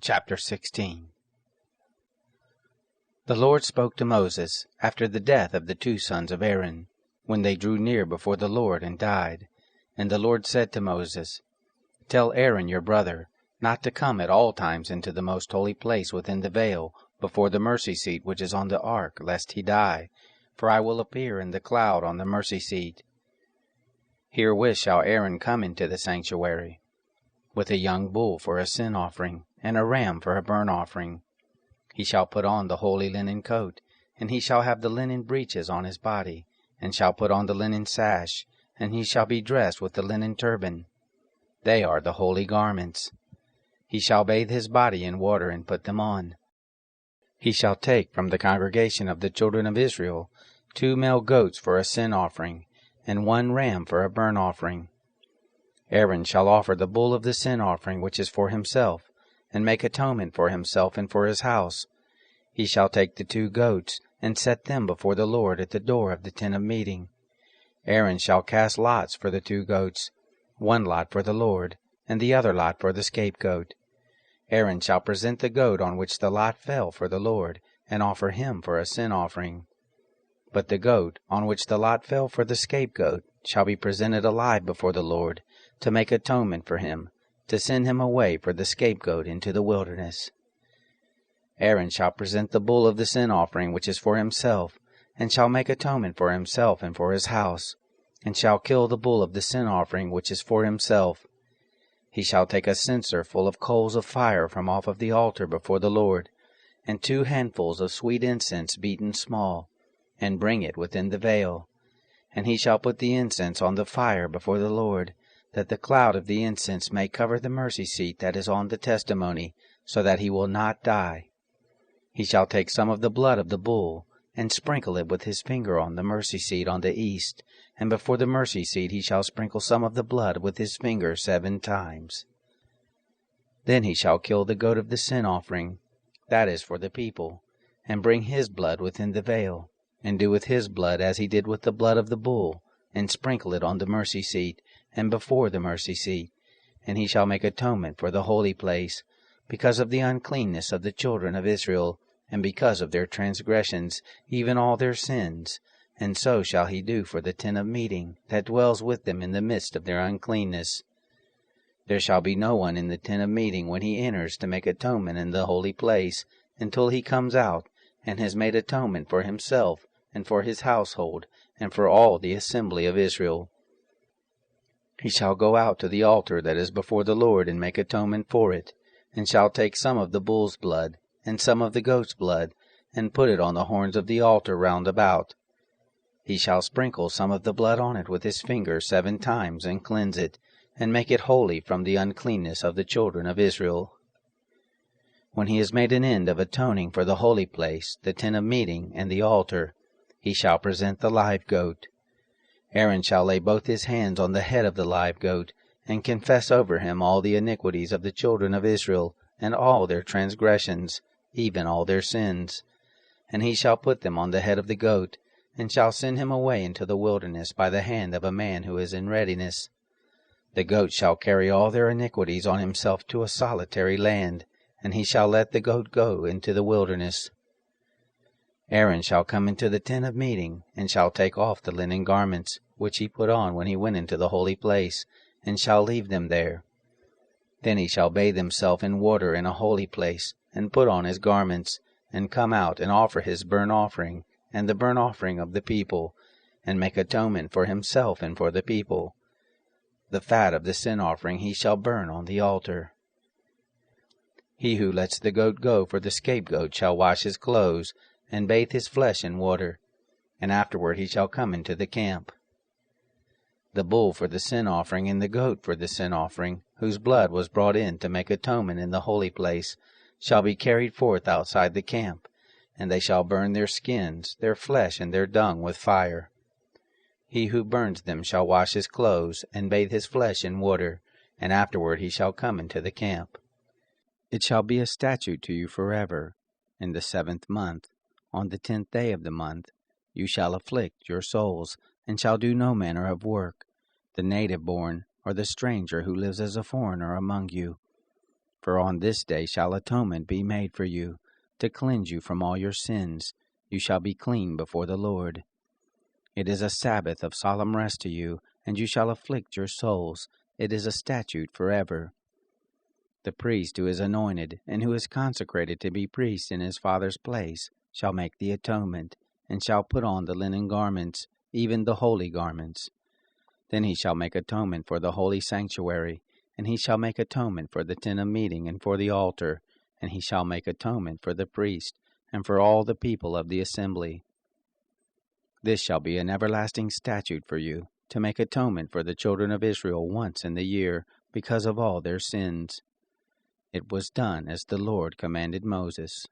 Chapter 16. The Lord spoke to Moses after the death of the two sons of Aaron, when they drew near before the Lord and died. And the Lord said to Moses, Tell Aaron your brother not to come at all times into the most holy place within the veil, before the mercy seat which is on the ark, lest he die. For I will appear in the cloud on the mercy seat. Herewith shall Aaron come into the sanctuary, with a young bull for a sin offering, and a ram for a burnt offering. He shall put on the holy linen coat, and he shall have the linen breeches on his body, and shall put on the linen sash, and he shall be dressed with the linen turban. They are the holy garments. He shall bathe his body in water and put them on. He shall take from the congregation of the children of Israel 2 male goats for a sin offering, and 1 ram for a burnt offering. Aaron shall offer the bull of the sin offering which is for himself, and make atonement for himself and for his house. He shall take the 2 goats, and set them before the Lord at the door of the tent of meeting. Aaron shall cast lots for the 2 goats, 1 lot for the Lord, and the other lot for the scapegoat. Aaron shall present the goat on which the lot fell for the Lord, and offer him for a sin offering. But the goat on which the lot fell for the scapegoat shall be presented alive before the Lord, to make atonement for him, to send him away for the scapegoat into the wilderness. Aaron shall present the bull of the sin offering which is for himself, and shall make atonement for himself and for his house, and shall kill the bull of the sin offering which is for himself. He shall take a censer full of coals of fire from off of the altar before the Lord, and 2 handfuls of sweet incense beaten small, and bring it within the veil. And he shall put the incense on the fire before the Lord, that the cloud of the incense may cover the mercy seat that is on the testimony, so that he will not die. He shall take some of the blood of the bull, and sprinkle it with his finger on the mercy seat on the east, and before the mercy seat he shall sprinkle some of the blood with his finger 7 times. Then he shall kill the goat of the sin offering, that is for the people, and bring his blood within the veil, and do with his blood as he did with the blood of the bull, and sprinkle it on the mercy seat, and before the mercy seat. And he shall make atonement for the holy place, because of the uncleanness of the children of Israel, and because of their transgressions, even all their sins. And so shall he do for the tent of meeting, that dwells with them in the midst of their uncleanness. There shall be no one in the tent of meeting when he enters to make atonement in the holy place, until he comes out, and has made atonement for himself, and for his household, and for all the assembly of Israel. He shall go out to the altar that is before the Lord, and make atonement for it, and shall take some of the bull's blood, and some of the goat's blood, and put it on the horns of the altar round about. He shall sprinkle some of the blood on it with his finger 7 times, and cleanse it, and make it holy from the uncleanness of the children of Israel. When he has made an end of atoning for the holy place, the tent of meeting, and the altar, he shall present the live goat. Aaron shall lay both his hands on the head of the live goat, and confess over him all the iniquities of the children of Israel, and all their transgressions, even all their sins. And he shall put them on the head of the goat, and shall send him away into the wilderness by the hand of a man who is in readiness. The goat shall carry all their iniquities on himself to a solitary land, and he shall let the goat go into the wilderness. Aaron shall come into the tent of meeting, and shall take off the linen garments, which he put on when he went into the holy place, and shall leave them there. Then he shall bathe himself in water in a holy place, and put on his garments, and come out and offer his burnt offering, and the burnt offering of the people, and make atonement for himself and for the people. The fat of the sin offering he shall burn on the altar. He who lets the goat go for the scapegoat shall wash his clothes, and bathe his flesh in water, and afterward he shall come into the camp. The bull for the sin offering and the goat for the sin offering, whose blood was brought in to make atonement in the holy place, shall be carried forth outside the camp, and they shall burn their skins, their flesh, and their dung with fire. He who burns them shall wash his clothes, and bathe his flesh in water, and afterward he shall come into the camp. It shall be a statute to you forever. In the 7th month, on the 10th day of the month, you shall afflict your souls, and shall do no manner of work, the native born, or the stranger who lives as a foreigner among you. For on this day shall atonement be made for you, to cleanse you from all your sins. You shall be clean before the Lord. It is a Sabbath of solemn rest to you, and you shall afflict your souls. It is a statute forever. The priest who is anointed, and who is consecrated to be priest in his father's place, shall make the atonement, and shall put on the linen garments, even the holy garments. Then he shall make atonement for the holy sanctuary, and he shall make atonement for the tent of meeting and for the altar, and he shall make atonement for the priest, and for all the people of the assembly. This shall be an everlasting statute for you, to make atonement for the children of Israel once in the year, because of all their sins. It was done as the Lord commanded Moses.